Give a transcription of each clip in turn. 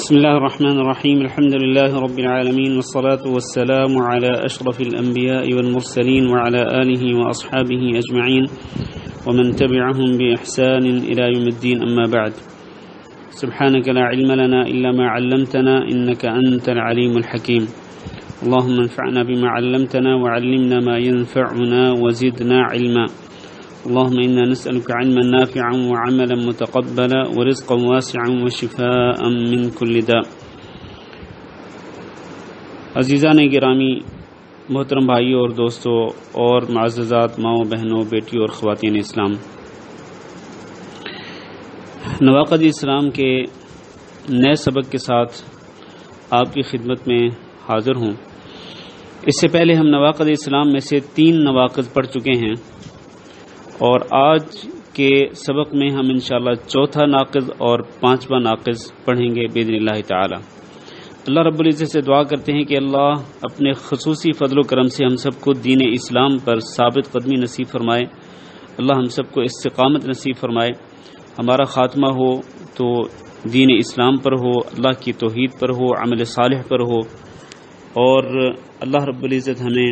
بسم الله الرحمن الرحيم الحمد لله رب العالمين والصلاة والسلام على أشرف الأنبياء والمرسلين وعلى آله وأصحابه أجمعين ومن تبعهم بإحسان إلى يوم الدين أما بعد سبحانك لا علم لنا إلا ما علمتنا إنك أنت العليم الحكيم اللهم انفعنا بما علمتنا وعلمنا ما ينفعنا وزدنا علما اللهم إنا نسألك علما نافعا وعملا متقبلا ورزقا واسعا وشفاء من كل داء۔ عزیزان گرامی، محترم بھائیوں اور دوستوں اور معززات ماؤں بہنوں بیٹیوں اور خواتین اسلام، نواقد اسلام کے نئے سبق کے ساتھ آپ کی خدمت میں حاضر ہوں۔ اس سے پہلے ہم نواقد اسلام میں سے 3 نواقض پڑھ چکے ہیں، اور آج کے سبق میں ہم انشاءاللہ چوتھا ناقض اور 5واں ناقض پڑھیں گے باذن اللہ تعالی۔ اللہ رب العزت سے دعا کرتے ہیں کہ اللہ اپنے خصوصی فضل و کرم سے ہم سب کو دین اسلام پر ثابت قدمی نصیب فرمائے، اللہ ہم سب کو استقامت نصیب فرمائے، ہمارا خاتمہ ہو تو دین اسلام پر ہو، اللہ کی توحید پر ہو، عمل صالح پر ہو، اور اللہ رب العزت ہمیں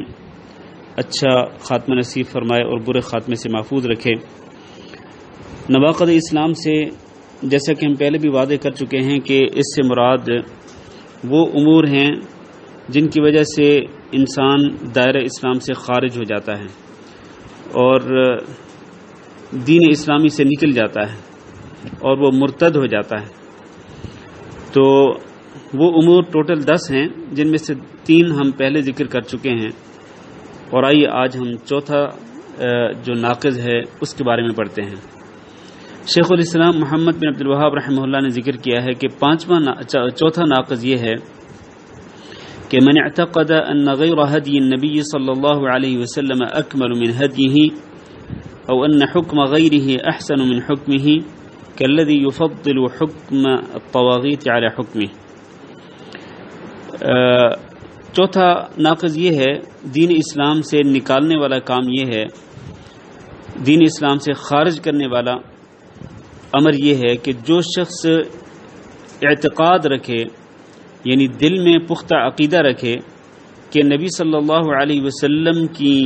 اچھا خاتمہ نصیب فرمائے اور برے خاتمے سے محفوظ رکھے۔ نواقض اسلام سے جیسا کہ ہم پہلے بھی وعدے کر چکے ہیں کہ اس سے مراد وہ امور ہیں جن کی وجہ سے انسان دائرہ اسلام سے خارج ہو جاتا ہے اور دین اسلامی سے نکل جاتا ہے اور وہ مرتد ہو جاتا ہے۔ تو وہ امور ٹوٹل 10 ہیں، جن میں سے 3 ہم پہلے ذکر کر چکے ہیں، اور آئیے آج ہم چوتھا جو ناقض ہے اس کے بارے میں پڑھتے ہیں۔ شیخ الاسلام محمد بن عبد الوہاب رحمہ اللہ نے ذکر کیا ہے کہ چوتھا ناقض یہ ہے کہ من اعتقد ان غیر هدی النبی صلی اللہ علیہ وسلم اکمل من هدیه او ان حکم غیره احسن من حکمه كالذي يفضل حکم الطواغیت على حکمه۔ چوتھا ناقض یہ ہے، دین اسلام سے نکالنے والا کام یہ ہے، دین اسلام سے خارج کرنے والا امر یہ ہے کہ جو شخص اعتقاد رکھے، یعنی دل میں پختہ عقیدہ رکھے کہ نبی صلی اللہ علیہ وسلم کی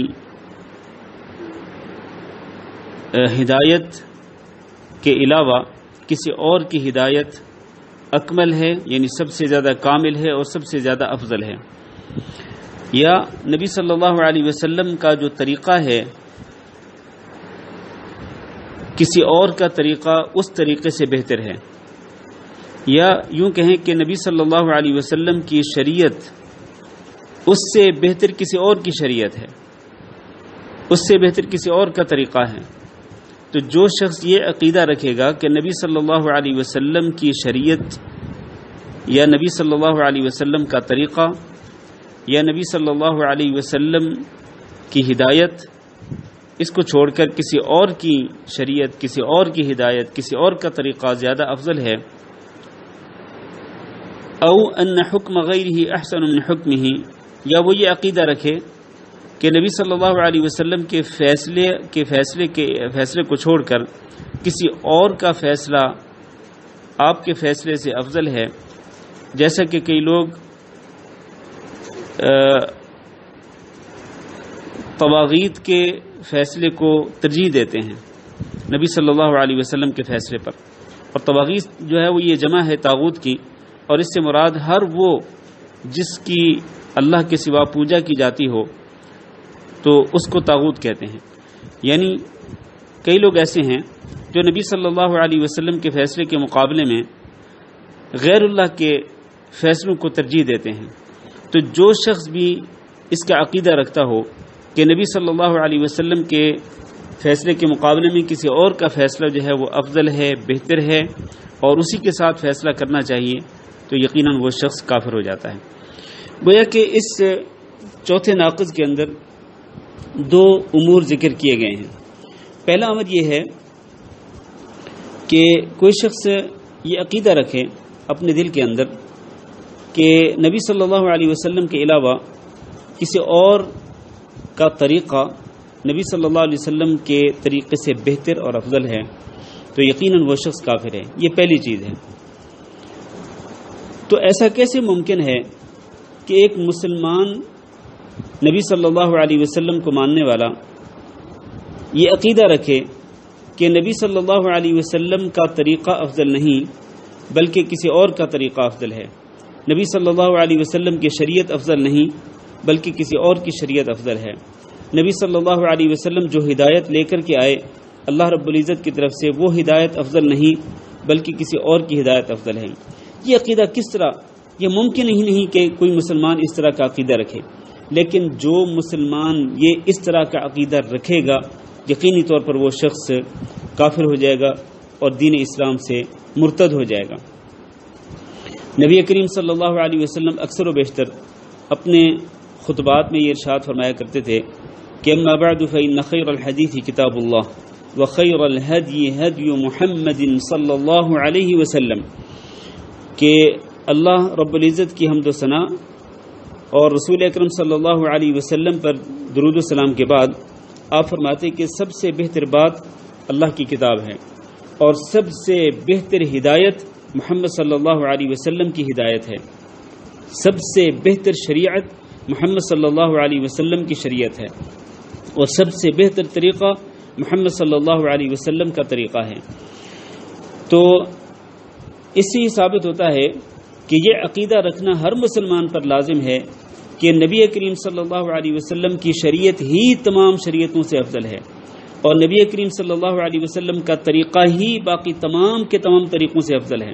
ہدایت کے علاوہ کسی اور کی ہدایت اکمل ہے، یعنی سب سے زیادہ کامل ہے اور سب سے زیادہ افضل ہے، یا نبی صلی اللہ علیہ وسلم کا جو طریقہ ہے کسی اور کا طریقہ اس طریقے سے بہتر ہے، یا یوں کہیں کہ نبی صلی اللہ علیہ وسلم کی شریعت اس سے بہتر کسی اور کی شریعت ہے، اس سے بہتر کسی اور کا طریقہ ہے۔ تو جو شخص یہ عقیدہ رکھے گا کہ نبی صلی اللہ علیہ وسلم کی شریعت یا نبی صلی اللہ علیہ وسلم کا طریقہ یا نبی صلی اللہ علیہ وسلم کی ہدایت، اس کو چھوڑ کر کسی اور کی شریعت، کسی اور کی ہدایت، کسی اور کا طریقہ زیادہ افضل ہے، او ان حکم غیرہ احسن من حکمہ، یا وہ یہ عقیدہ رکھے کہ نبی صلی اللہ علیہ وسلم کے فیصلے کو چھوڑ کر کسی اور کا فیصلہ آپ کے فیصلے سے افضل ہے، جیسا کہ کئی لوگ طواغیت کے فیصلے کو ترجیح دیتے ہیں نبی صلی اللہ علیہ وسلم کے فیصلے پر، اور طواغیت جو ہے وہ یہ جمع ہے طاغوت کی، اور اس سے مراد ہر وہ جس کی اللہ کے سوا پوجا کی جاتی ہو تو اس کو طاغوت کہتے ہیں۔ یعنی کئی لوگ ایسے ہیں جو نبی صلی اللہ علیہ وسلم کے فیصلے کے مقابلے میں غیر اللہ کے فیصلوں کو ترجیح دیتے ہیں۔ تو جو شخص بھی اس کا عقیدہ رکھتا ہو کہ نبی صلی اللہ علیہ وسلم کے فیصلے کے مقابلے میں کسی اور کا فیصلہ جو ہے وہ افضل ہے، بہتر ہے، اور اسی کے ساتھ فیصلہ کرنا چاہیے، تو یقیناً وہ شخص کافر ہو جاتا ہے۔ گویا کہ اس چوتھے ناقض کے اندر 2 امور ذکر کیے گئے ہیں۔ پہلا امر یہ ہے کہ کوئی شخص یہ عقیدہ رکھے اپنے دل کے اندر کہ نبی صلی اللہ علیہ وسلم کے علاوہ کسی اور کا طریقہ نبی صلی اللہ علیہ وسلم کے طریقے سے بہتر اور افضل ہے، تو یقیناً وہ شخص کافر ہے۔ یہ پہلی چیز ہے۔ تو ایسا کیسے ممکن ہے کہ ایک مسلمان نبی صلی اللہ علیہ وسلم کو ماننے والا یہ عقیدہ رکھے کہ نبی صلی اللہ علیہ وسلم کا طریقہ افضل نہیں بلکہ کسی اور کا طریقہ افضل ہے، نبی صلی اللہ علیہ وسلم کی شریعت افضل نہیں بلکہ کسی اور کی شریعت افضل ہے، نبی صلی اللہ علیہ وسلم جو ہدایت لے کر کے آئے اللہ رب العزت کی طرف سے وہ ہدایت افضل نہیں بلکہ کسی اور کی ہدایت افضل ہے۔ یہ عقیدہ کس طرح، یہ ممکن ہی نہیں کہ کوئی مسلمان اس طرح کا عقیدہ رکھے، لیکن جو مسلمان یہ اس طرح کا عقیدہ رکھے گا یقینی طور پر وہ شخص کافر ہو جائے گا اور دین اسلام سے مرتد ہو جائے گا۔ نبی کریم صلی اللہ علیہ وسلم اکثر و بیشتر اپنے خطبات میں یہ ارشاد فرمایا کرتے تھے کہ اما بعد فإن خیر الحدیث کتاب اللہ وخیر الہدی ہدی محمد صلی اللہ علیہ وسلم، کہ اللہ رب العزت کی حمد و ثنا اور رسول اکرم صلی اللہ علیہ وسلم پر درود و سلام کے بعد آپ فرماتے کہ سب سے بہتر بات اللہ کی کتاب ہے اور سب سے بہتر ہدایت محمد صلی اللہ علیہ وسلم کی ہدایت ہے، سب سے بہتر شریعت محمد صلی اللہ علیہ وسلم کی شریعت ہے اور سب سے بہتر طریقہ محمد صلی اللہ علیہ وسلم کا طریقہ ہے۔ تو اس سے یہ ثابت ہوتا ہے کہ یہ عقیدہ رکھنا ہر مسلمان پر لازم ہے کہ نبی کریم صلی اللہ علیہ وسلم کی شریعت ہی تمام شریعتوں سے افضل ہے اور نبی کریم صلی اللہ علیہ وسلم کا طریقہ ہی باقی تمام کے تمام طریقوں سے افضل ہے،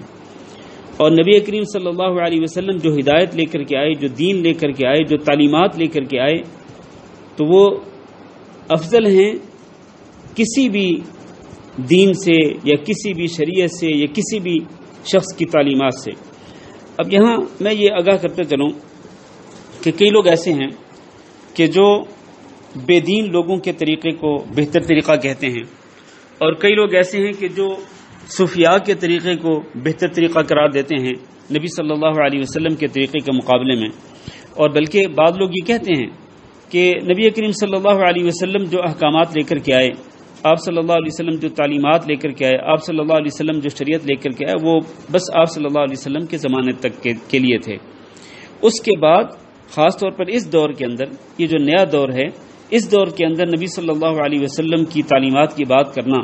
اور نبی کریم صلی اللہ علیہ وسلم جو ہدایت لے کر کے آئے، جو دین لے کر کے آئے، جو تعلیمات لے کر کے آئے، تو وہ افضل ہیں کسی بھی دین سے یا کسی بھی شریعت سے یا کسی بھی شخص کی تعلیمات سے۔ اب یہاں میں یہ آگاہ کرتے چلوں کہ کئی لوگ ایسے ہیں کہ جو بے دین لوگوں کے طریقے کو بہتر طریقہ کہتے ہیں، اور کئی لوگ ایسے ہیں کہ جو صوفیاء کے طریقے کو بہتر طریقہ قرار دیتے ہیں نبی صلی اللہ علیہ وسلم کے طریقے کے مقابلے میں، اور بلکہ بعض لوگ یہ کہتے ہیں کہ نبی کریم صلی اللہ علیہ وسلم جو احکامات لے کر کے آئے، آپ صلی اللہ علیہ وسلم جو تعلیمات لے کر کے آئے، آپ صلی اللہ علیہ وسلم جو شریعت لے کر کے آئے، وہ بس آپ صلی اللہ علیہ وسلم کے زمانے تک کے لیے تھے۔ اس کے بعد خاص طور پر اس دور کے اندر، یہ جو نیا دور ہے، اس دور کے اندر نبی صلی اللہ علیہ وسلم کی تعلیمات کی بات کرنا،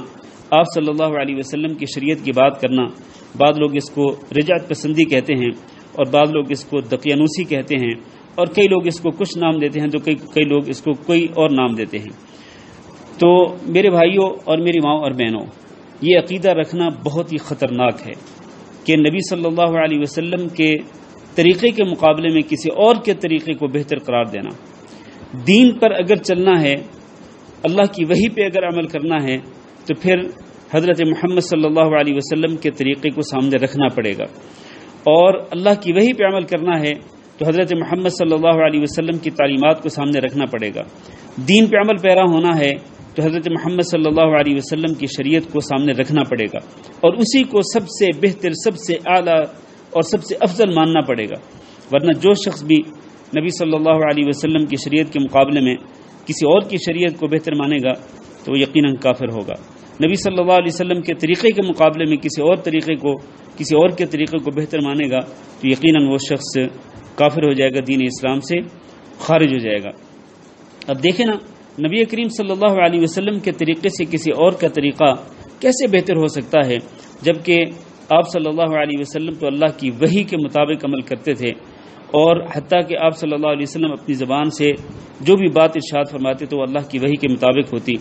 آپ صلی اللہ علیہ وسلم کی شریعت کی بات کرنا، بعض لوگ اس کو رجعت پسندی کہتے ہیں اور بعض لوگ اس کو دقیانوسی کہتے ہیں، اور کئی لوگ اس کو کچھ نام دیتے ہیں تو کئی لوگ اس کو کوئی اور نام دیتے ہیں۔ تو میرے بھائیوں اور میری ماں اور بہنوں، یہ عقیدہ رکھنا بہت ہی خطرناک ہے کہ نبی صلی اللہ علیہ وسلم کے طریقے کے مقابلے میں کسی اور کے طریقے کو بہتر قرار دینا۔ دین پر اگر چلنا ہے، اللہ کی وحی پہ اگر عمل کرنا ہے، تو پھر حضرت محمد صلی اللہ علیہ وسلم کے طریقے کو سامنے رکھنا پڑے گا، اور اللہ کی وحی پہ عمل کرنا ہے تو حضرت محمد صلی اللہ علیہ وسلم کی تعلیمات کو سامنے رکھنا پڑے گا۔ دین پہ عمل پیرا ہونا ہے تو حضرت محمد صلی اللہ علیہ وسلم کی شریعت کو سامنے رکھنا پڑے گا، اور اسی کو سب سے بہتر، سب سے اعلیٰ اور سب سے افضل ماننا پڑے گا۔ ورنہ جو شخص بھی نبی صلی اللہ علیہ وسلم کی شریعت کے مقابلے میں کسی اور کی شریعت کو بہتر مانے گا تو وہ یقیناً کافر ہوگا۔ نبی صلی اللہ علیہ وسلم کے طریقے کے مقابلے میں کسی اور کے طریقے کو بہتر مانے گا تو یقیناً وہ شخص کافر ہو جائے گا، دین اسلام سے خارج ہو جائے گا۔ اب دیکھیں نا، نبی کریم صلی اللہ علیہ وسلم کے طریقے سے کسی اور کا طریقہ کیسے بہتر ہو سکتا ہے، جبکہ آپ صلی اللہ علیہ وسلم تو اللہ کی وحی کے مطابق عمل کرتے تھے، اور حتیٰ کہ آپ صلی اللہ علیہ وسلم اپنی زبان سے جو بھی بات ارشاد فرماتے تو اللہ کی وحی کے مطابق ہوتی۔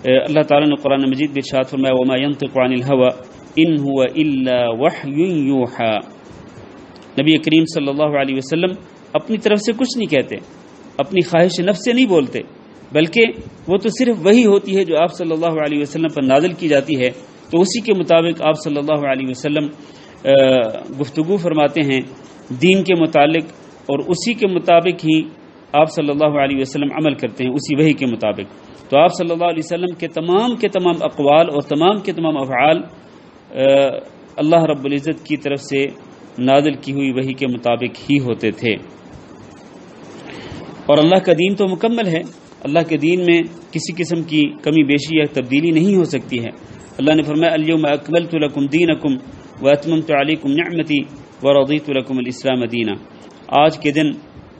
اللہ تعالیٰ نے قرآن مجید میں ارشاد فرمایا وما ينطق عن الهوى ان هو الا وحی یوحى۔ نبی کریم صلی اللہ علیہ وسلم اپنی طرف سے کچھ نہیں کہتے، اپنی خواہش نفس سے نہیں بولتے، بلکہ وہ تو صرف وہی ہوتی ہے جو آپ صلی اللہ علیہ وسلم پر نازل کی جاتی ہے، تو اسی کے مطابق آپ صلی اللہ علیہ وسلم گفتگو فرماتے ہیں دین کے متعلق، اور اسی کے مطابق ہی آپ صلی اللہ علیہ وسلم عمل کرتے ہیں، اسی وحی کے مطابق۔ تو آپ صلی اللہ علیہ وسلم کے تمام اقوال اور تمام کے تمام افعال اللہ رب العزت کی طرف سے نازل کی ہوئی وحی کے مطابق ہی ہوتے تھے۔ اور اللہ کا دین تو مکمل ہے، اللہ کے دین میں کسی قسم کی کمی بیشی یا تبدیلی نہیں ہو سکتی ہے۔ اللہ نے فرمایا الیوم اکملت لکم دینکم واتممت علیکم نعمتی ورضیت لکم الاسلام دینا، آج کے دن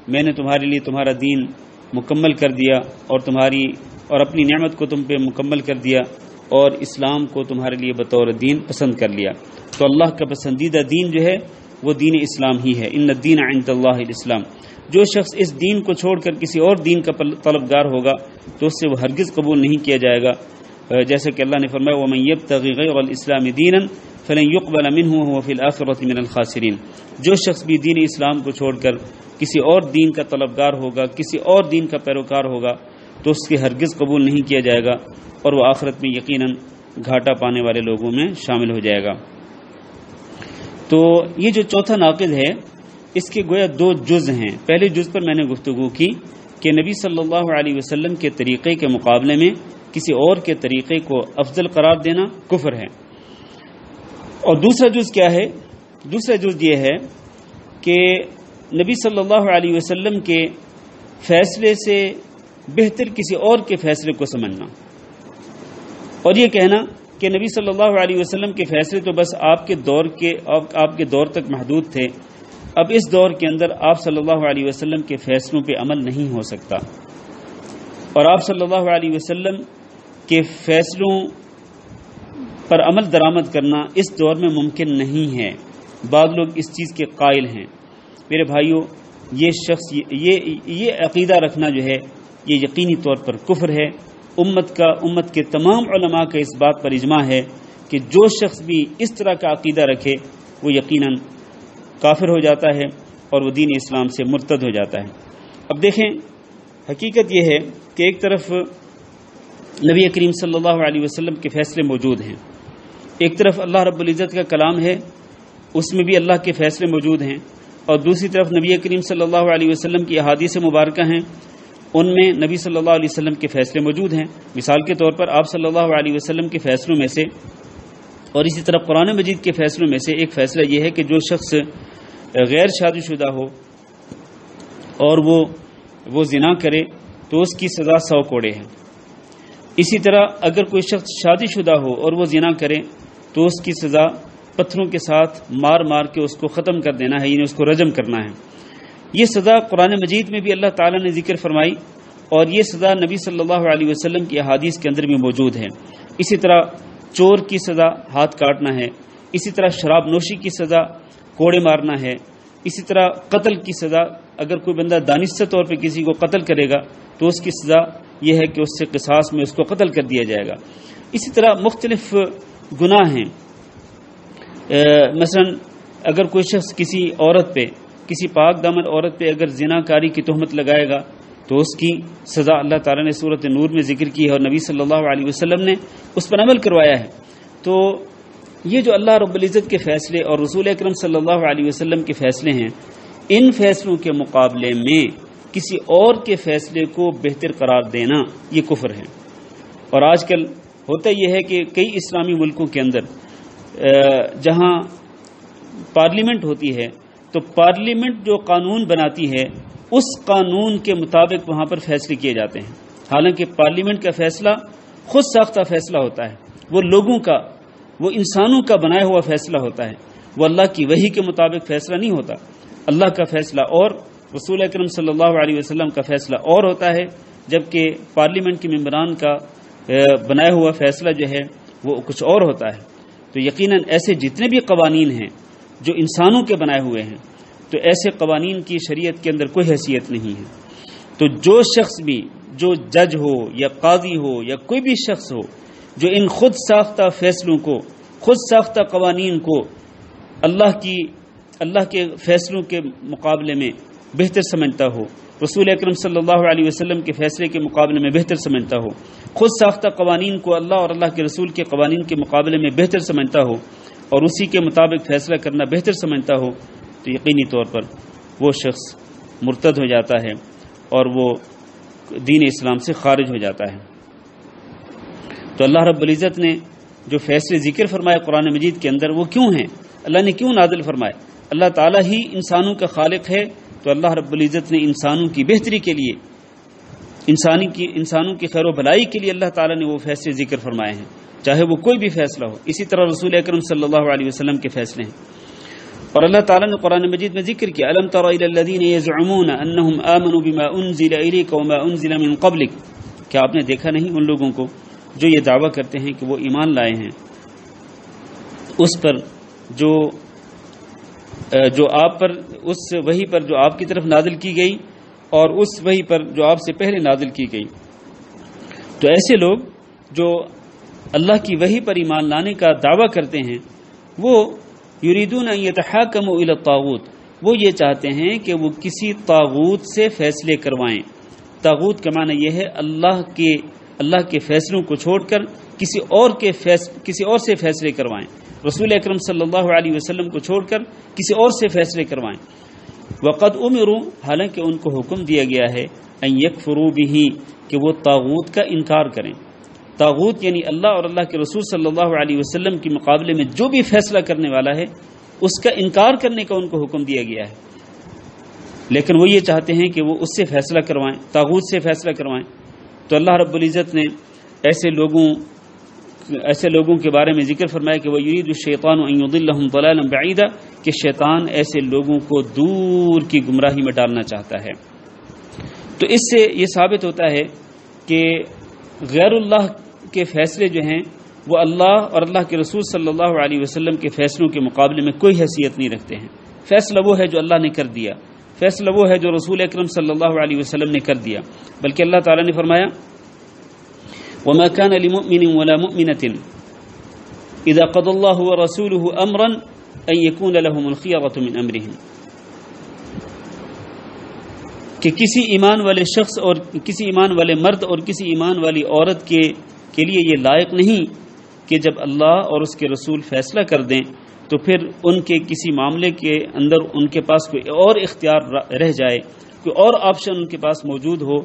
میں نے تمہارے لیے تمہارا دین مکمل کر دیا اور اپنی نعمت کو تم پہ مکمل کر دیا اور اسلام کو تمہارے لیے بطور دین پسند کر لیا۔ تو اللہ کا پسندیدہ دین جو ہے وہ دین اسلام ہی ہے۔ ان الدین عند اللہ الاسلام، جو شخص اس دین کو چھوڑ کر کسی اور دین کا طلبگار ہوگا تو اس سے وہ ہرگز قبول نہیں کیا جائے گا، جیسا کہ اللہ نے فرمایا وَمَن يَبْتَغِ غَيْرَ الْإِسْلَامِ دِينًا فَلَن يُقْبَلَ مِنْهُ وَهُوَ فِي الْآخِرَةِ مِنَ الْخَاسِرِينَ، جو شخص بھی دین اسلام کو چھوڑ کر کسی اور دین کا طلبگار ہوگا، کسی اور دین کا پیروکار ہوگا تو اس کے ہرگز قبول نہیں کیا جائے گا اور وہ آخرت میں یقیناً گھاٹا پانے والے لوگوں میں شامل ہو جائے گا۔ تو یہ جو چوتھا ناقض ہے اس کے گویا دو جز ہیں۔ پہلے جز پر میں نے گفتگو کی کہ نبی صلی اللہ علیہ وسلم کے طریقے کے مقابلے میں کسی اور کے طریقے کو افضل قرار دینا کفر ہے۔ اور دوسرا جز کیا ہے؟ دوسرا جز یہ ہے کہ نبی صلی اللہ علیہ وسلم کے فیصلے سے بہتر کسی اور کے فیصلے کو سمجھنا، اور یہ کہنا کہ نبی صلی اللہ علیہ وسلم کے فیصلے تو بس آپ کے دور تک محدود تھے، اب اس دور کے اندر آپ صلی اللہ علیہ وسلم کے فیصلوں پہ عمل نہیں ہو سکتا، اور آپ صلی اللہ علیہ وسلم کے فیصلوں پر عمل درآمد کرنا اس دور میں ممکن نہیں ہے۔ بعض لوگ اس چیز کے قائل ہیں۔ میرے بھائیوں، یہ عقیدہ رکھنا جو ہے یہ یقینی طور پر کفر ہے۔ امت کے تمام علماء کا اس بات پر اجماع ہے کہ جو شخص بھی اس طرح کا عقیدہ رکھے وہ یقیناً کافر ہو جاتا ہے اور وہ دین اسلام سے مرتد ہو جاتا ہے۔ اب دیکھیں، حقیقت یہ ہے کہ ایک طرف نبی کریم صلی اللہ علیہ وسلم کے فیصلے موجود ہیں، ایک طرف اللہ رب العزت کا کلام ہے، اس میں بھی اللہ کے فیصلے موجود ہیں، اور دوسری طرف نبی کریم صلی اللہ علیہ وسلم کی احادیث مبارکہ ہیں، ان میں نبی صلی اللہ علیہ وسلم کے فیصلے موجود ہیں۔ مثال کے طور پر آپ صلی اللہ علیہ وسلم کے فیصلوں میں سے اور اسی طرح قرآن مجید کے فیصلوں میں سے ایک فیصلہ یہ ہے کہ جو شخص غیر شادی شدہ ہو اور وہ زنا کرے تو اس کی سزا 100 کوڑے ہے۔ اسی طرح اگر کوئی شخص شادی شدہ ہو اور وہ زنا کرے تو اس کی سزا پتھروں کے ساتھ مار کے اس کو ختم کر دینا ہے، یعنی اس کو رجم کرنا ہے۔ یہ سزا قرآن مجید میں بھی اللہ تعالیٰ نے ذکر فرمائی اور یہ سزا نبی صلی اللہ علیہ وسلم کی احادیث کے اندر بھی موجود ہے۔ اسی طرح چور کی سزا ہاتھ کاٹنا ہے، اسی طرح شراب نوشی کی سزا کوڑے مارنا ہے، اسی طرح قتل کی سزا اگر کوئی بندہ دانستہ طور پہ کسی کو قتل کرے گا تو اس کی سزا یہ ہے کہ اس سے قصاص میں اس کو قتل کر دیا جائے گا۔ اسی طرح مختلف گناہ ہیں، مثلا اگر کوئی شخص کسی عورت پہ، کسی پاک دامن عورت پہ اگر زنا کاری کی تہمت لگائے گا تو اس کی سزا اللہ تعالیٰ نے سورۃ نور میں ذکر کی ہے اور نبی صلی اللہ علیہ وسلم نے اس پر عمل کروایا ہے۔ تو یہ جو اللہ رب العزت کے فیصلے اور رسول اکرم صلی اللہ علیہ وسلم کے فیصلے ہیں، ان فیصلوں کے مقابلے میں کسی اور کے فیصلے کو بہتر قرار دینا یہ کفر ہے۔ اور آج کل ہوتا یہ ہے کہ کئی اسلامی ملکوں کے اندر جہاں پارلیمنٹ ہوتی ہے تو پارلیمنٹ جو قانون بناتی ہے اس قانون کے مطابق وہاں پر فیصلے کیے جاتے ہیں، حالانکہ پارلیمنٹ کا فیصلہ خود ساختہ فیصلہ ہوتا ہے، وہ لوگوں کا، وہ انسانوں کا بنایا ہوا فیصلہ ہوتا ہے، وہ اللہ کی وحی کے مطابق فیصلہ نہیں ہوتا۔ اللہ کا فیصلہ اور رسول اکرم صلی اللہ علیہ وسلم کا فیصلہ اور ہوتا ہے، جبکہ پارلیمنٹ کے ممبران کا بنایا ہوا فیصلہ جو ہے وہ کچھ اور ہوتا ہے۔ تو یقیناً ایسے جتنے بھی قوانین ہیں جو انسانوں کے بنائے ہوئے ہیں تو ایسے قوانین کی شریعت کے اندر کوئی حیثیت نہیں ہے۔ تو جو شخص بھی، جو جج ہو یا قاضی ہو یا کوئی بھی شخص ہو جو ان خود ساختہ فیصلوں کو، خود ساختہ قوانین کو اللہ کے فیصلوں کے مقابلے میں بہتر سمجھتا ہو، رسول اکرم صلی اللہ علیہ وسلم کے فیصلے کے مقابلے میں بہتر سمجھتا ہو، خود ساختہ قوانین کو اللہ اور اللہ کے رسول کے قوانین کے مقابلے میں بہتر سمجھتا ہو اور اسی کے مطابق فیصلہ کرنا بہتر سمجھتا ہو، تو یقینی طور پر وہ شخص مرتد ہو جاتا ہے اور وہ دین اسلام سے خارج ہو جاتا ہے۔ تو اللہ رب العزت نے جو فیصلے ذکر فرمائے قرآن مجید کے اندر وہ کیوں ہیں؟ اللہ نے کیوں نازل فرمائے؟ اللہ تعالیٰ ہی انسانوں کا خالق ہے، تو اللہ رب العزت نے انسانوں کی بہتری کے لیے، انسانوں کی خیر و بھلائی کے لیے اللہ تعالیٰ نے وہ فیصلے ذکر فرمائے ہیں، چاہے وہ کوئی بھی فیصلہ ہو۔ اسی طرح رسول اکرم صلی اللہ علیہ وسلم کے فیصلے ہیں۔ اور اللہ تعالیٰ نے قرآن مجید میں ذکر کیا الم تر الی الذین یزعمون انہم آمنوا بما انزل الیک وما انزل من قبلک، کیا آپ نے دیکھا نہیں ان لوگوں کو جو یہ دعویٰ کرتے ہیں کہ وہ ایمان لائے ہیں اس پر جو آپ پر، اس وحی پر جو آپ کی طرف نازل کی گئی اور اس وحی پر جو آپ سے پہلے نازل کی گئی۔ تو ایسے لوگ جو اللہ کی وحی پر ایمان لانے کا دعویٰ کرتے ہیں وہ یریدون ان یتحاکموا الی الطاغوت، وہ یہ چاہتے ہیں کہ وہ کسی طاغوت سے فیصلے کروائیں۔ طاغوت کا معنی یہ ہے اللہ کے فیصلوں کو چھوڑ کر کسی اور سے فیصلے کروائیں، رسول اکرم صلی اللہ علیہ وسلم کو چھوڑ کر کسی اور سے فیصلے کروائیں۔ وقد امروا، حالانکہ ان کو حکم دیا گیا ہے ان یکفروا بہ، کہ وہ طاغوت کا انکار کریں۔ طاغوت یعنی اللہ اور اللہ کے رسول صلی اللہ علیہ وسلم کے مقابلے میں جو بھی فیصلہ کرنے والا ہے اس کا انکار کرنے کا ان کو حکم دیا گیا ہے، لیکن وہ یہ چاہتے ہیں کہ وہ اس سے فیصلہ کروائیں، طاغوت سے فیصلہ کروائیں۔ تو اللہ رب العزت نے ایسے لوگوں کے بارے میں ذکر فرمایا کہ وہ یرید الشیطان ان یضلهم ضلالا بعیدا، کہ شیطان ایسے لوگوں کو دور کی گمراہی میں ڈالنا چاہتا ہے۔ تو اس سے یہ ثابت ہوتا ہے کہ غیر اللہ کے فیصلے جو ہیں وہ اللہ اور اللہ کے رسول صلی اللہ علیہ وسلم کے فیصلوں کے مقابلے میں کوئی حیثیت نہیں رکھتے ہیں۔ فیصلہ وہ ہے جو اللہ نے کر دیا، فیصلہ وہ ہے جو رسول اکرم صلی اللہ علیہ وسلم نے کر دیا، بلکہ اللہ تعالیٰ نے فرمایا وما كان لمؤمن ولا مؤمنة اذا قضى الله ورسوله امرا ان يكون لهم الخيرة من امرهم، کہ کسی ایمان والے شخص اور کسی ایمان والے مرد اور کسی ایمان والی عورت کے لیے یہ لائق نہیں کہ جب اللہ اور اس کے رسول فیصلہ کر دیں تو پھر ان کے کسی معاملے کے اندر ان کے پاس کوئی اور اختیار رہ جائے، کوئی اور آپشن ان کے پاس موجود ہو،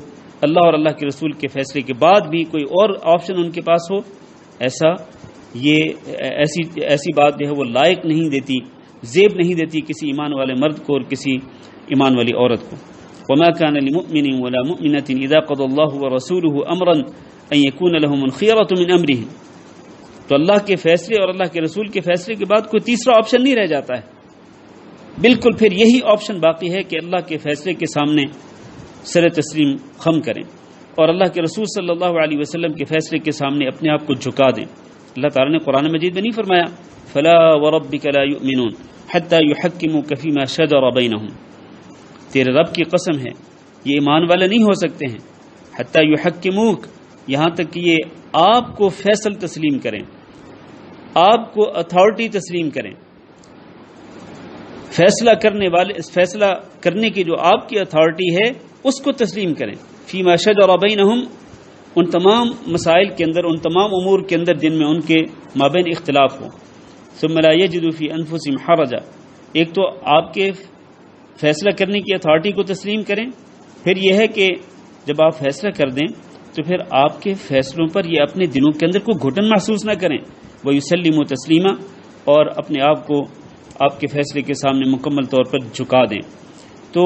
اللہ اور اللہ کے رسول کے فیصلے کے بعد بھی کوئی اور آپشن ان کے پاس ہو، ایسی بات جو ہے وہ لائق نہیں دیتی، زیب نہیں دیتی کسی ایمان والے مرد کو اور کسی ایمان والی عورت کو۔ وما كان لمؤمن ولا مؤمنة اذا قضى الله ورسوله امرا ان يكون لهم الخيرة من امرهم، تو اللہ کے فیصلے اور اللہ کے رسول کے فیصلے کے بعد کوئی تیسرا آپشن نہیں رہ جاتا ہے، بالکل پھر یہی آپشن باقی ہے کہ اللہ کے فیصلے کے سامنے سر تسلیم خم کریں اور اللہ کے رسول صلی اللہ علیہ وسلم کے فیصلے کے سامنے اپنے آپ کو جھکا دیں۔ اللہ تعالیٰ نے قرآن مجید میں نہیں فرمایا فلا وربک لا یؤمنون حتی یحکموک فیما شجر بینہم، تیرے رب کی قسم ہے یہ ایمان والے نہیں ہو سکتے ہیں حتی یحکموک، یہاں تک کہ یہ آپ کو فیصل تسلیم کریں، آپ کو اتھارٹی تسلیم کریں، فیصلہ کرنے کی جو آپ کی اتھارٹی ہے اس کو تسلیم کریں۔ فیما شجر بینہم، ان تمام مسائل کے اندر، ان تمام امور کے اندر جن میں ان کے مابین اختلاف ہو۔ ثم لا یجدوا فی انفسہم حرجا، ایک تو آپ کے فیصلہ کرنے کی اتھارٹی کو تسلیم کریں، پھر یہ ہے کہ جب آپ فیصلہ کر دیں تو پھر آپ کے فیصلوں پر یہ اپنے دلوں کے اندر کوئی گھٹن محسوس نہ کریں، وَيُسَلِّمُوا تسلیما، اور اپنے آپ کو آپ کے فیصلے کے سامنے مکمل طور پر جھکا دیں۔ تو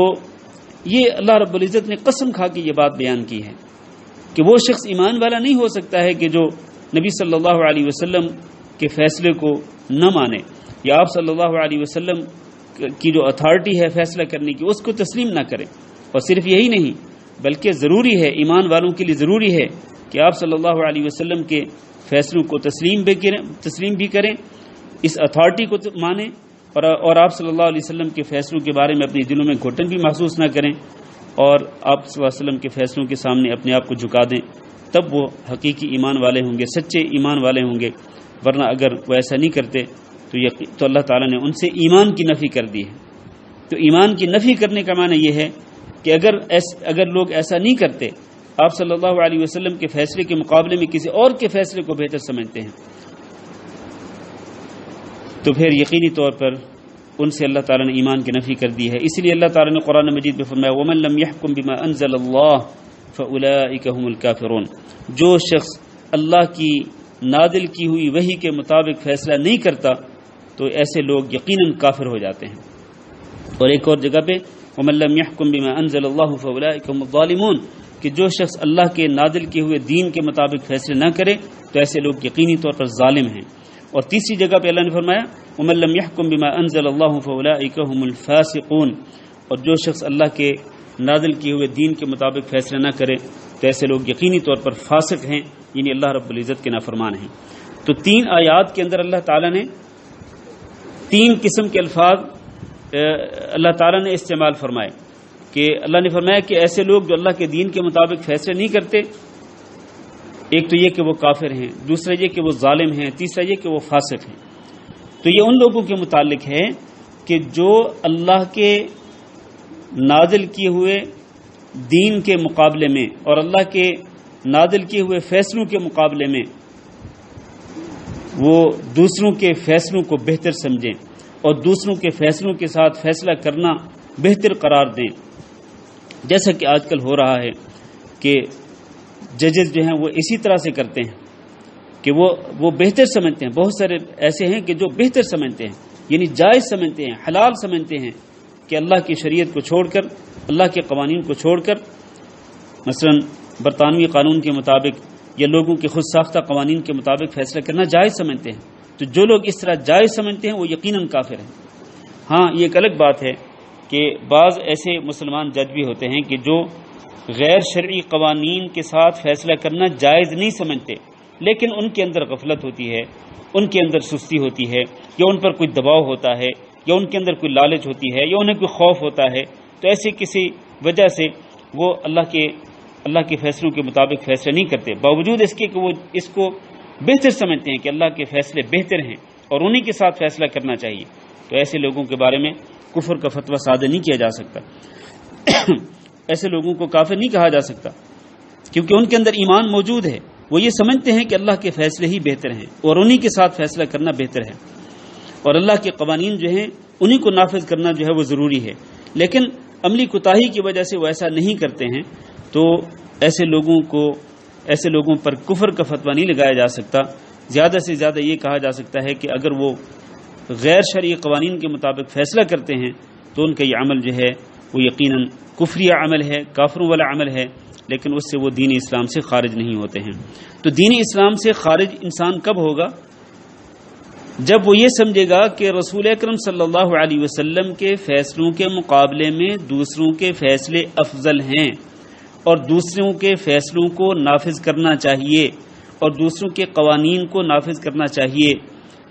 یہ اللہ رب العزت نے قسم کھا کے یہ بات بیان کی ہے کہ وہ شخص ایمان والا نہیں ہو سکتا ہے کہ جو نبی صلی اللہ علیہ وسلم کے فیصلے کو نہ مانے، یا آپ صلی اللہ علیہ وسلم کی جو اتھارٹی ہے فیصلہ کرنے کی اس کو تسلیم نہ کرے۔ اور صرف یہی نہیں بلکہ ضروری ہے، ایمان والوں کے لیے ضروری ہے کہ آپ صلی اللہ علیہ وسلم کے فیصلوں کو تسلیم بھی کریں، اس اتھارٹی کو مانیں، اور آپ صلی اللہ علیہ وسلم کے فیصلوں کے بارے میں اپنے دلوں میں گھٹن بھی محسوس نہ کریں، اور آپ صلی اللہ علیہ وسلم کے فیصلوں کے سامنے اپنے آپ کو جھکا دیں، تب وہ حقیقی ایمان والے ہوں گے، سچے ایمان والے ہوں گے۔ ورنہ اگر وہ ایسا نہیں کرتے تو اللہ تعالیٰ نے ان سے ایمان کی نفی کر دی ہے۔ تو ایمان کی نفی کرنے کا معنی یہ ہے کہ اگر لوگ ایسا نہیں کرتے، آپ صلی اللہ علیہ وسلم کے فیصلے کے مقابلے میں کسی اور کے فیصلے کو بہتر سمجھتے ہیں، تو پھر یقینی طور پر ان سے اللہ تعالیٰ نے ایمان کی نفی کر دی ہے۔ اس لیے اللہ تعالیٰ نے قرآن مجید میں فرمایا وَمَن لَّمْ يَحْكُم بِمَا أَنزَلَ اللَّهُ فَأُولَٰئِكَ هُمُ الْكَافِرُونَ، جو شخص اللہ کی نازل کی ہوئی وحی کے مطابق فیصلہ نہیں کرتا تو ایسے لوگ یقیناً کافر ہو جاتے ہیں۔ اور ایک اور جگہ پہ وَمَن لَّمْ يَحْكُم بِمَا أَنزَلَ اللَّهُ فَأُولَٰئِكَ هُمُ الظَّالِمُونَ، کہ جو شخص اللہ کے نازل کیے ہوئے دین کے مطابق فیصلے نہ کرے تو ایسے لوگ یقینی طور پر ظالم ہیں۔ اور تیسری جگہ پہ اللہ نے فرمایا ومن لم يحكم بما انزل الله فاولئك هم الفاسقون، اور جو شخص اللہ کے نازل کیے ہوئے دین کے مطابق فیصلہ نہ کرے تو ایسے لوگ یقینی طور پر فاسق ہیں، یعنی اللہ رب العزت کے نافرمان ہیں۔ تو 3 آیات کے اندر اللہ تعالیٰ نے 3 قسم کے الفاظ اللہ تعالیٰ نے استعمال فرمائے، کہ اللہ نے فرمایا کہ ایسے لوگ جو اللہ کے دین کے مطابق فیصلے نہیں کرتے، ایک تو یہ کہ وہ کافر ہیں، دوسرا یہ کہ وہ ظالم ہیں، تیسرا یہ کہ وہ فاسق ہیں۔ تو یہ ان لوگوں کے متعلق ہے کہ جو اللہ کے نازل کیے ہوئے دین کے مقابلے میں اور اللہ کے نازل کیے ہوئے فیصلوں کے مقابلے میں وہ دوسروں کے فیصلوں کو بہتر سمجھیں اور دوسروں کے فیصلوں کے ساتھ فیصلہ کرنا بہتر قرار دیں، جیسا کہ آج کل ہو رہا ہے کہ ججز جو ہیں وہ اسی طرح سے کرتے ہیں کہ وہ بہتر سمجھتے ہیں۔ بہت سارے ایسے ہیں کہ جو بہتر سمجھتے ہیں، یعنی جائز سمجھتے ہیں، حلال سمجھتے ہیں کہ اللہ کی شریعت کو چھوڑ کر، اللہ کے قوانین کو چھوڑ کر، مثلا برطانوی قانون کے مطابق یا لوگوں کے خود ساختہ قوانین کے مطابق فیصلہ کرنا جائز سمجھتے ہیں۔ تو جو لوگ اس طرح جائز سمجھتے ہیں وہ یقیناً کافر ہیں۔ ہاں، یہ ایک الگ بات ہے کہ بعض ایسے مسلمان جج بھی ہوتے ہیں کہ جو غیر شرعی قوانین کے ساتھ فیصلہ کرنا جائز نہیں سمجھتے، لیکن ان کے اندر غفلت ہوتی ہے، ان کے اندر سستی ہوتی ہے، یا ان پر کوئی دباؤ ہوتا ہے، یا ان کے اندر کوئی لالچ ہوتی ہے، یا انہیں کوئی خوف ہوتا ہے، تو ایسی کسی وجہ سے وہ اللہ کے فیصلوں کے مطابق فیصلے نہیں کرتے، باوجود اس کے کہ وہ اس کو بہتر سمجھتے ہیں کہ اللہ کے فیصلے بہتر ہیں اور انہی کے ساتھ فیصلہ کرنا چاہیے۔ تو ایسے لوگوں کے بارے میں کفر کا فتویٰ صادر نہیں کیا جا سکتا، ایسے لوگوں کو کافر نہیں کہا جا سکتا، کیونکہ ان کے اندر ایمان موجود ہے، وہ یہ سمجھتے ہیں کہ اللہ کے فیصلے ہی بہتر ہیں اور انہی کے ساتھ فیصلہ کرنا بہتر ہے، اور اللہ کے قوانین جو ہیں انہی کو نافذ کرنا جو ہے وہ ضروری ہے۔ لیکن عملی کوتاہی کی وجہ سے وہ ایسا نہیں کرتے ہیں، تو ایسے لوگوں پر کفر کا فتویٰ نہیں لگایا جا سکتا۔ زیادہ سے زیادہ یہ کہا جا سکتا ہے کہ اگر وہ غیر شرعی قوانین کے مطابق فیصلہ کرتے ہیں تو ان کا یہ عمل جو ہے وہ یقیناً کفریہ عمل ہے، کافروں والا عمل ہے، لیکن اس سے وہ دین اسلام سے خارج نہیں ہوتے ہیں۔ تو دین اسلام سے خارج انسان کب ہوگا؟ جب وہ یہ سمجھے گا کہ رسول اکرم صلی اللہ علیہ وسلم کے فیصلوں کے مقابلے میں دوسروں کے فیصلے افضل ہیں اور دوسروں کے فیصلوں کو نافذ کرنا چاہیے اور دوسروں کے قوانین کو نافذ کرنا چاہیے۔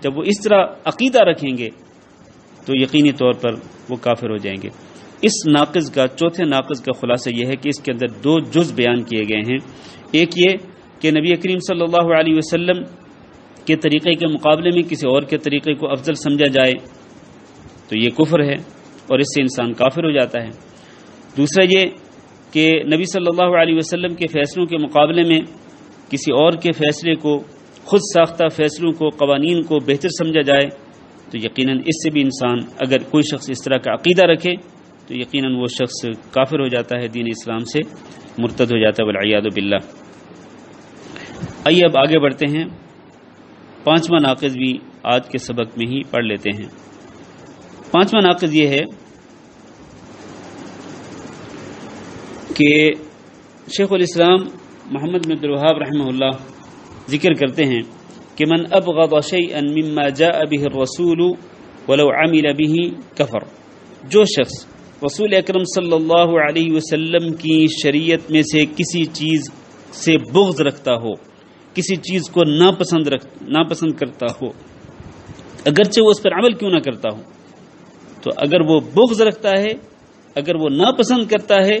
جب وہ اس طرح عقیدہ رکھیں گے تو یقینی طور پر وہ کافر ہو جائیں گے۔ اس ناقض کا، چوتھے ناقض کا خلاصہ یہ ہے کہ اس کے اندر 2 جز بیان کیے گئے ہیں۔ ایک یہ کہ نبی کریم صلی اللہ علیہ وسلم کے طریقے کے مقابلے میں کسی اور کے طریقے کو افضل سمجھا جائے تو یہ کفر ہے اور اس سے انسان کافر ہو جاتا ہے۔ دوسرا یہ کہ نبی صلی اللہ علیہ وسلم کے فیصلوں کے مقابلے میں کسی اور کے فیصلے کو، خود ساختہ فیصلوں کو، قوانین کو بہتر سمجھا جائے تو یقیناً اس سے بھی انسان، اگر کوئی شخص اس طرح کا عقیدہ رکھے تو یقیناً وہ شخص کافر ہو جاتا ہے، دین اسلام سے مرتد ہو جاتا ہے، والعیاذ باللہ۔ آئیے اب آگے بڑھتے ہیں، 5واں ناقض بھی آج کے سبق میں ہی پڑھ لیتے ہیں۔ 5واں ناقض یہ ہے کہ شیخ الاسلام محمد بن عبد الوہاب رحمہ اللہ ذکر کرتے ہیں کہ من ابغض شیئا مما جاء به الرسول ولو عمل به کفر، جو شخص رسول اکرم صلی اللہ علیہ وسلم کی شریعت میں سے کسی چیز سے بغض رکھتا ہو، کسی چیز کو ناپسند کرتا ہو، اگرچہ وہ اس پر عمل کیوں نہ کرتا ہو، تو اگر وہ بغض رکھتا ہے، اگر وہ ناپسند کرتا ہے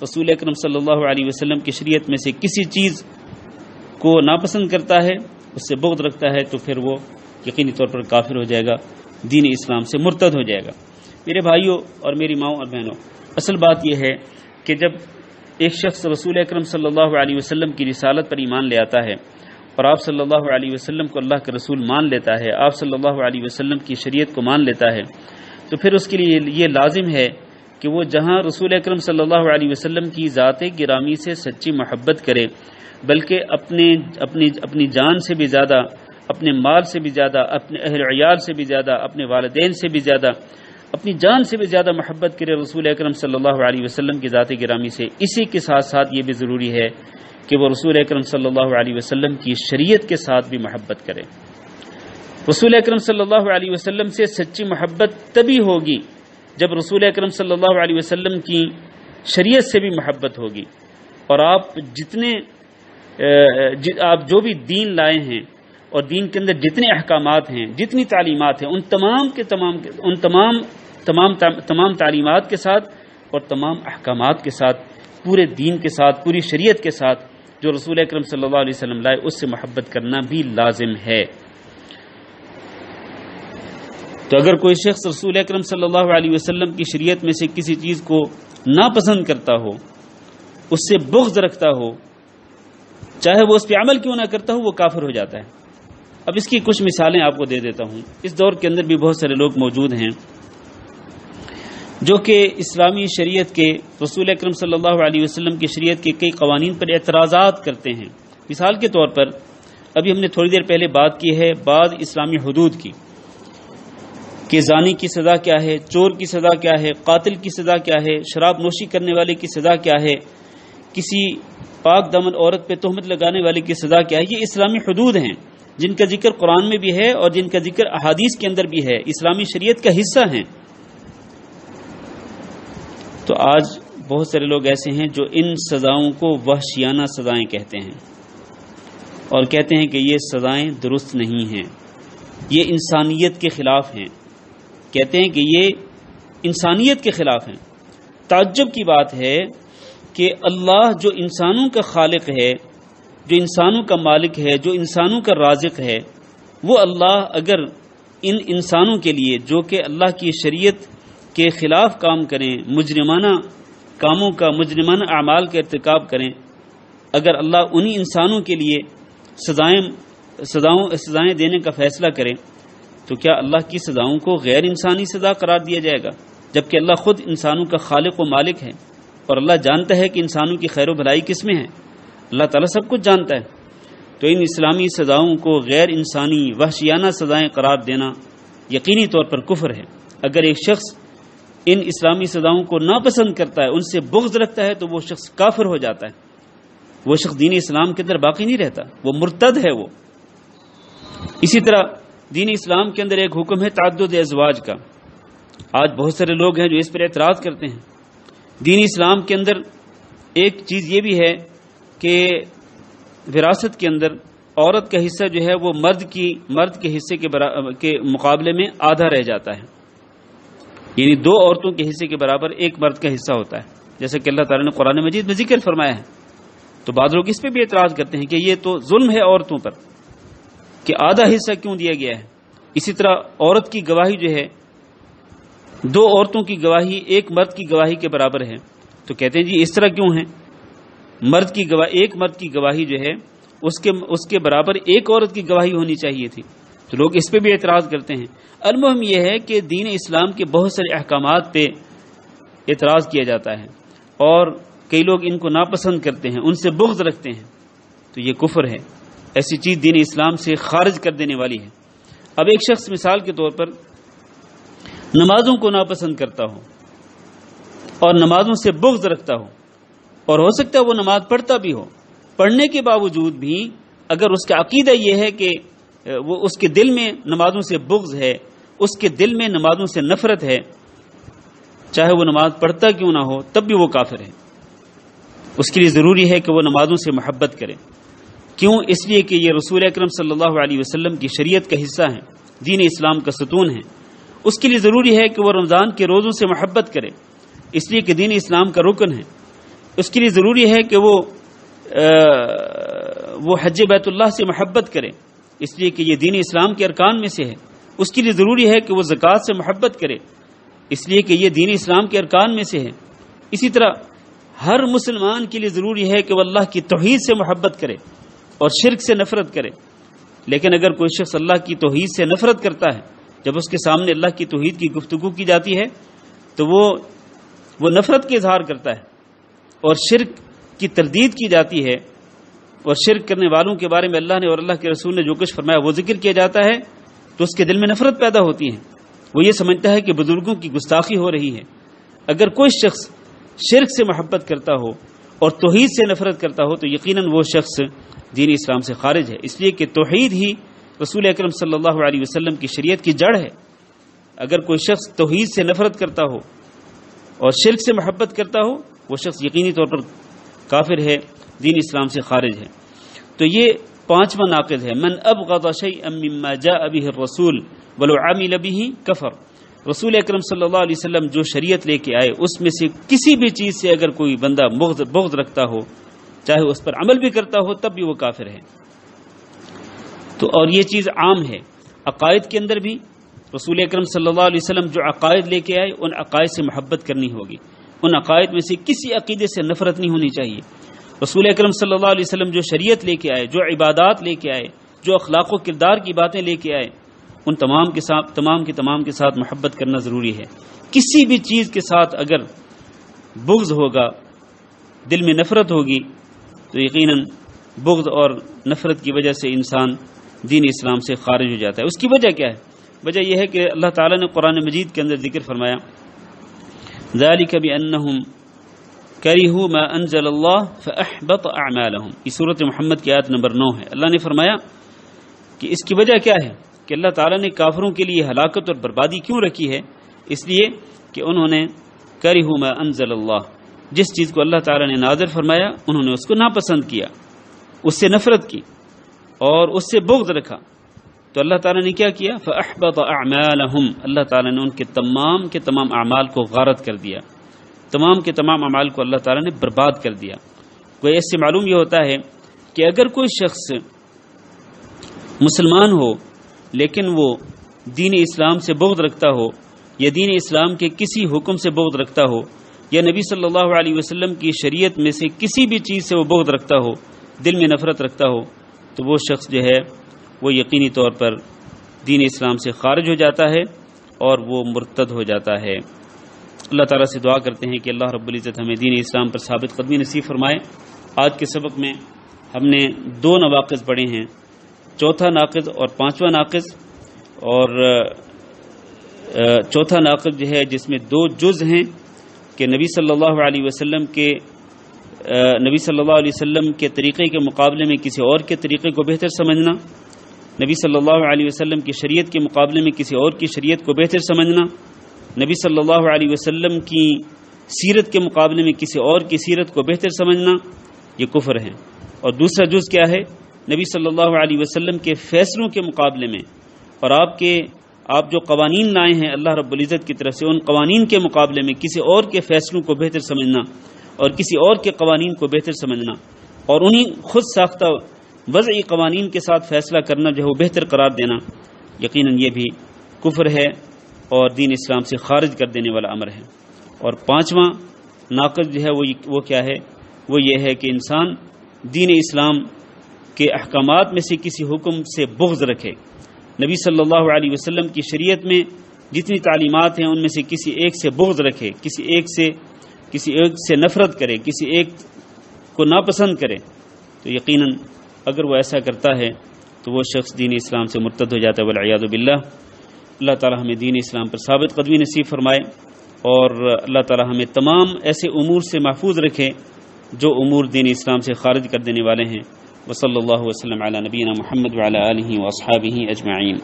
رسول اکرم صلی اللہ علیہ وسلم کی شریعت میں سے کسی چیز کو ناپسند کرتا ہے، اس سے بغض رکھتا ہے، تو پھر وہ یقینی طور پر کافر ہو جائے گا، دین اسلام سے مرتد ہو جائے گا۔ میرے بھائیوں اور میری ماؤں اور بہنوں، اصل بات یہ ہے کہ جب ایک شخص رسول اکرم صلی اللہ علیہ وسلم کی رسالت پر ایمان لے آتا ہے اور آپ صلی اللہ علیہ وسلم کو اللہ کے رسول مان لیتا ہے، آپ صلی اللہ علیہ وسلم کی شریعت کو مان لیتا ہے، تو پھر اس کے لیے یہ لازم ہے کہ وہ جہاں رسول اکرم صلی اللہ علیہ وسلم کی ذات گرامی سے سچی محبت کرے، بلکہ اپنی جان سے بھی زیادہ، اپنے مال سے بھی زیادہ، اپنے اہل عیال سے بھی زیادہ، اپنے والدین سے بھی زیادہ، اپنی جان سے بھی زیادہ محبت کرے رسول اکرم صلی اللہ علیہ وسلم کی ذات گرامی سے۔ اسی کے ساتھ ساتھ یہ بھی ضروری ہے کہ وہ رسول اکرم صلی اللہ علیہ وسلم کی شریعت کے ساتھ بھی محبت کرے۔ رسول اکرم صلی اللہ علیہ وسلم سے سچی محبت تبھی ہوگی جب رسول اکرم صلی اللہ علیہ وسلم کی شریعت سے بھی محبت ہوگی، اور آپ جو بھی دین لائے ہیں اور دین کے اندر جتنے احکامات ہیں، جتنی تعلیمات ہیں، ان تمام تعلیمات کے ساتھ اور تمام احکامات کے ساتھ، پورے دین کے ساتھ، پوری شریعت کے ساتھ جو رسول اکرم صلی اللہ علیہ وسلم لائے، اس سے محبت کرنا بھی لازم ہے۔ تو اگر کوئی شخص رسول اکرم صلی اللہ علیہ وسلم کی شریعت میں سے کسی چیز کو ناپسند کرتا ہو، اس سے بغض رکھتا ہو، چاہے وہ اس پہ عمل کیوں نہ کرتا ہو، وہ کافر ہو جاتا ہے۔ اب اس کی کچھ مثالیں آپ کو دے دیتا ہوں۔ اس دور کے اندر بھی بہت سارے لوگ موجود ہیں جو کہ اسلامی شریعت کے، رسول اکرم صلی اللہ علیہ وسلم کی شریعت کے کئی قوانین پر اعتراضات کرتے ہیں۔ مثال کے طور پر ابھی ہم نے تھوڑی دیر پہلے بات کی ہے بعض اسلامی حدود کی، کہ زانی کی سزا کیا ہے، چور کی سزا کیا ہے، قاتل کی سزا کیا ہے، شراب نوشی کرنے والے کی سزا کیا ہے، کسی پاک دامن عورت پہ تہمت لگانے والے کی سزا کیا ہے۔ یہ اسلامی حدود ہیں جن کا ذکر قرآن میں بھی ہے اور جن کا ذکر احادیث کے اندر بھی ہے، اسلامی شریعت کا حصہ ہیں۔ تو آج بہت سارے لوگ ایسے ہیں جو ان سزاؤں کو وحشیانہ سزائیں کہتے ہیں اور کہتے ہیں کہ یہ سزائیں درست نہیں ہیں، یہ انسانیت کے خلاف ہیں، کہتے ہیں کہ یہ انسانیت کے خلاف ہیں۔ تعجب کی بات ہے کہ اللہ جو انسانوں کا خالق ہے، جو انسانوں کا مالک ہے، جو انسانوں کا رازق ہے، وہ اللہ اگر ان انسانوں کے لیے جو کہ اللہ کی شریعت کے خلاف کام کریں، مجرمانہ کاموں کا، مجرمانہ اعمال کا ارتکاب کریں، اگر اللہ انہی انسانوں کے لیے سزائیں دینے کا فیصلہ کرے، تو کیا اللہ کی سزاؤں کو غیر انسانی سزا قرار دیا جائے گا؟ جبکہ اللہ خود انسانوں کا خالق و مالک ہے اور اللہ جانتا ہے کہ انسانوں کی خیر و بھلائی کس میں ہے، اللہ تعالیٰ سب کچھ جانتا ہے۔ تو ان اسلامی سزاؤں کو غیر انسانی وحشیانہ سزائیں قرار دینا یقینی طور پر کفر ہے۔ اگر ایک شخص ان اسلامی سزاؤں کو ناپسند کرتا ہے، ان سے بغض رکھتا ہے، تو وہ شخص کافر ہو جاتا ہے، وہ شخص دین اسلام کے اندر باقی نہیں رہتا، وہ مرتد ہے وہ۔ اسی طرح دین اسلام کے اندر ایک حکم ہے تعدد ازواج کا۔ آج بہت سارے لوگ ہیں جو اس پر اعتراض کرتے ہیں۔ دین اسلام کے اندر ایک چیز یہ بھی ہے کہ وراثت کے اندر عورت کا حصہ جو ہے وہ مرد کے حصے کے مقابلے میں آدھا رہ جاتا ہے، یعنی دو عورتوں کے حصے کے برابر ایک مرد کا حصہ ہوتا ہے، جیسے کہ اللہ تعالیٰ نے قرآن مجید میں ذکر فرمایا ہے۔ تو بعض لوگ اس پہ بھی اعتراض کرتے ہیں کہ یہ تو ظلم ہے عورتوں پر کہ آدھا حصہ کیوں دیا گیا ہے۔ اسی طرح عورت کی گواہی جو ہے، دو عورتوں کی گواہی ایک مرد کی گواہی کے برابر ہے، تو کہتے ہیں جی اس طرح کیوں ہے، ایک مرد کی گواہی جو ہے اس کے برابر ایک عورت کی گواہی ہونی چاہیے تھی۔ تو لوگ اس پہ بھی اعتراض کرتے ہیں۔ المہم یہ ہے کہ دین اسلام کے بہت سارے احکامات پہ اعتراض کیا جاتا ہے اور کئی لوگ ان کو ناپسند کرتے ہیں، ان سے بغض رکھتے ہیں، تو یہ کفر ہے، ایسی چیز دین اسلام سے خارج کر دینے والی ہے۔ اب ایک شخص مثال کے طور پر نمازوں کو ناپسند کرتا ہو اور نمازوں سے بغض رکھتا ہو، اور ہو سکتا ہے وہ نماز پڑھتا بھی ہو، پڑھنے کے باوجود بھی اگر اس کا عقیدہ یہ ہے کہ وہ اس کے دل میں نمازوں سے بغض ہے، اس کے دل میں نمازوں سے نفرت ہے، چاہے وہ نماز پڑھتا کیوں نہ ہو، تب بھی وہ کافر ہے۔ اس کے لیے ضروری ہے کہ وہ نمازوں سے محبت کرے۔ کیوں؟ اس لیے کہ یہ رسول اکرم صلی اللہ علیہ وسلم کی شریعت کا حصہ ہیں، دین اسلام کا ستون ہے۔ اس کے لیے ضروری ہے کہ وہ رمضان کے روزوں سے محبت کرے، اس لیے کہ دین اسلام کا رکن ہے۔ اس کے لیے ضروری ہے کہ وہ حج بیت اللہ سے محبت کرے، اس لیے کہ یہ دین اسلام کے ارکان میں سے ہے۔ اس کے لیے ضروری ہے کہ وہ زکوٰۃ سے محبت کرے، اس لیے کہ یہ دین اسلام کے ارکان میں سے ہے۔ اسی طرح ہر مسلمان کے لیے ضروری ہے کہ وہ اللہ کی توحید سے محبت کرے اور شرک سے نفرت کرے۔ لیکن اگر کوئی شخص اللہ کی توحید سے نفرت کرتا ہے، جب اس کے سامنے اللہ کی توحید کی گفتگو کی جاتی ہے تو وہ نفرت کے اظہار کرتا ہے، اور شرک کی تردید کی جاتی ہے، اور شرک کرنے والوں کے بارے میں اللہ نے اور اللہ کے رسول نے جو کچھ فرمایا وہ ذکر کیا جاتا ہے، تو اس کے دل میں نفرت پیدا ہوتی ہے، وہ یہ سمجھتا ہے کہ بزرگوں کی گستاخی ہو رہی ہے۔ اگر کوئی شخص شرک سے محبت کرتا ہو اور توحید سے نفرت کرتا ہو تو یقیناً وہ شخص دین اسلام سے خارج ہے، اس لیے کہ توحید ہی رسول اکرم صلی اللہ علیہ وسلم کی شریعت کی جڑ ہے۔ اگر کوئی شخص توحید سے نفرت کرتا ہو اور شرک سے محبت کرتا ہو، وہ شخص یقینی طور پر کافر ہے، دین اسلام سے خارج ہے۔ تو یہ پانچواں ناقض ہے، من ابغض شیئا مما جاء به الرسول ولو عمل به کفر۔ رسول اکرم صلی اللہ علیہ وسلم جو شریعت لے کے آئے اس میں سے کسی بھی چیز سے اگر کوئی بندہ بغض رکھتا ہو، چاہے اس پر عمل بھی کرتا ہو، تب بھی وہ کافر ہے۔ تو اور یہ چیز عام ہے، عقائد کے اندر بھی رسول اکرم صلی اللہ علیہ وسلم جو عقائد لے کے آئے ان عقائد سے محبت کرنی ہوگی، ان عقائد میں سے کسی عقیدے سے نفرت نہیں ہونی چاہیے۔ رسول اکرم صلی اللہ علیہ وسلم جو شریعت لے کے آئے، جو عبادات لے کے آئے، جو اخلاق و کردار کی باتیں لے کے آئے، ان تمام کے ساتھ محبت کرنا ضروری ہے۔ کسی بھی چیز کے ساتھ اگر بغض ہوگا، دل میں نفرت ہوگی، تو یقیناً بغض اور نفرت کی وجہ سے انسان دین اسلام سے خارج ہو جاتا ہے۔ اس کی وجہ کیا ہے؟ وجہ یہ ہے کہ اللہ تعالیٰ نے قرآن مجید کے اندر ذکر فرمایا، ذَلِكَ بِأَنَّهُمْ كَرِهُوا مَا أَنزَلَ اللَّهُ فَأَحْبَطَ أَعْمَالَهُمْ۔ یہ سورۃ محمد کی آیت نمبر 9 ہے۔ اللہ نے فرمایا کہ اس کی وجہ کیا ہے کہ اللہ تعالیٰ نے کافروں کے لیے ہلاکت اور بربادی کیوں رکھی ہے؟ اس لیے کہ انہوں نے کَرِهُوا مَا أَنزَلَ اللَّهُ، جس چیز کو اللہ تعالیٰ نے نازل فرمایا انہوں نے اس کو ناپسند کیا، اس سے نفرت کی اور اس سے بغض رکھا۔ تو اللہ تعالیٰ نے کیا کیا؟ فَأَحْبَطَ أَعْمَالَهُمْ، اللہ تعالیٰ نے ان کے تمام اعمال کو غارت کر دیا، تمام کے تمام اعمال کو اللہ تعالیٰ نے برباد کر دیا۔ کوئی اس سے معلوم یہ ہوتا ہے کہ اگر کوئی شخص مسلمان ہو لیکن وہ دین اسلام سے بغض رکھتا ہو، یا دین اسلام کے کسی حکم سے بغض رکھتا ہو، یا نبی صلی اللہ علیہ وسلم کی شریعت میں سے کسی بھی چیز سے وہ بغض رکھتا ہو، دل میں نفرت رکھتا ہو، تو وہ شخص جو ہے وہ یقینی طور پر دین اسلام سے خارج ہو جاتا ہے اور وہ مرتد ہو جاتا ہے۔ اللہ تعالیٰ سے دعا کرتے ہیں کہ اللہ رب العزت ہمیں دین اسلام پر ثابت قدمی نصیب فرمائے۔ آج کے سبق میں ہم نے 2 نواقض پڑھے ہیں، چوتھا ناقض اور پانچواں ناقض، اور چوتھا ناقض جو ہے جس میں 2 جز ہیں کہ نبی صلی اللہ علیہ وسلم کے طریقے کے مقابلے میں کسی اور کے طریقے کو بہتر سمجھنا، نبی صلی اللہ علیہ وسلم کی شریعت کے مقابلے میں کسی اور کی شریعت کو بہتر سمجھنا، نبی صلی اللہ علیہ وسلم کی سیرت کے مقابلے میں کسی اور کی سیرت کو بہتر سمجھنا، یہ کفر ہے۔ اور دوسرا جز کیا ہے؟ نبی صلی اللہ علیہ وسلم کے فیصلوں کے مقابلے میں اور آپ جو قوانین لائے ہیں اللہ رب العزت کی طرف سے، ان قوانین کے مقابلے میں کسی اور کے فیصلوں کو بہتر سمجھنا اور کسی اور کے قوانین کو بہتر سمجھنا، اور انہی خود ساختہ وضعی قوانین کے ساتھ فیصلہ کرنا جو ہے وہ بہتر قرار دینا، یقیناً یہ بھی کفر ہے اور دین اسلام سے خارج کر دینے والا امر ہے۔ اور پانچواں ناقض جو ہے وہ کیا ہے؟ وہ یہ ہے کہ انسان دین اسلام کے احکامات میں سے کسی حکم سے بغض رکھے، نبی صلی اللہ علیہ وسلم کی شریعت میں جتنی تعلیمات ہیں ان میں سے کسی ایک سے بغض رکھے، کسی ایک سے نفرت کرے، کسی ایک کو ناپسند کرے، تو یقیناً اگر وہ ایسا کرتا ہے تو وہ شخص دین اسلام سے مرتد ہو جاتا ہے، والعیاذ باللہ۔ اللہ تعالی ہمیں دین اسلام پر ثابت قدمی نصیب فرمائے، اور اللہ تعالی ہمیں تمام ایسے امور سے محفوظ رکھے جو امور دین اسلام سے خارج کر دینے والے ہیں۔ وصلی اللہ وسلم علی نبینا محمد وعلی آلہ واصحابہ اجمعین۔